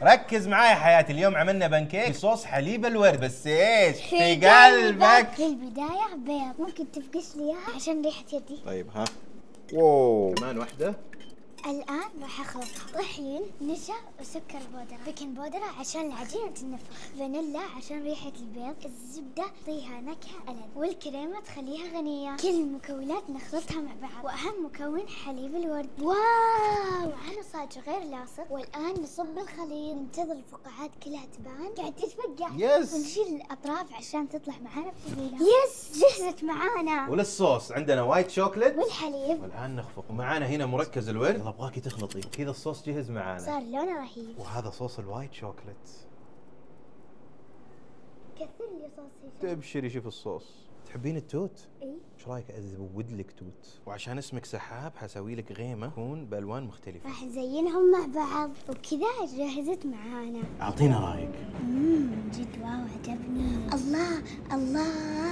ركز معايا يا حياتي، اليوم عملنا بانكيك بصوص حليب الورد، بس ايش في قلبك؟ في البداية بيض، ممكن تفقش لي اياها عشان ريحة يدي. طيب ها. واو، كمان واحدة. الآن راح أخلطها: طحين، نشا، وسكر بودرة، بيكنج بودرة عشان العجينة تنفخ، فانيلا عشان ريحة البيض، الزبدة تعطيها نكهة ألذ، والكريمة تخليها غنية. كل المكونات نخلطها مع بعض، وأهم مكون حليب الورد. واو، على صاج غير لاصق. والآن نصب الخليط، ننتظر الفقاعات كلها تبان، قاعد تتفقع. يس. ونشيل الأطراف عشان تطلع معانا بسهولة. يس، جهزت معانا. وللصوص عندنا وايت شوكليت والحليب. والآن نخفق، ومعانا هنا مركز الورد. يلا ابغاكي تخلطي كذا، الصوص جهز معانا. صار لونه رهيب. وهذا صوص الوايت شوكليت. كثر لي صوصي. تبشري. شوف الصوص. تحبين التوت؟ اي. ايش رايك ازود لك توت؟ وعشان اسمك سحاب حسوي لك غيمه تكون بالوان مختلفه. راح نزينهم مع بعض، وكذا جهزت معانا. اعطينا رايك. جد واو، عجبني. الله الله.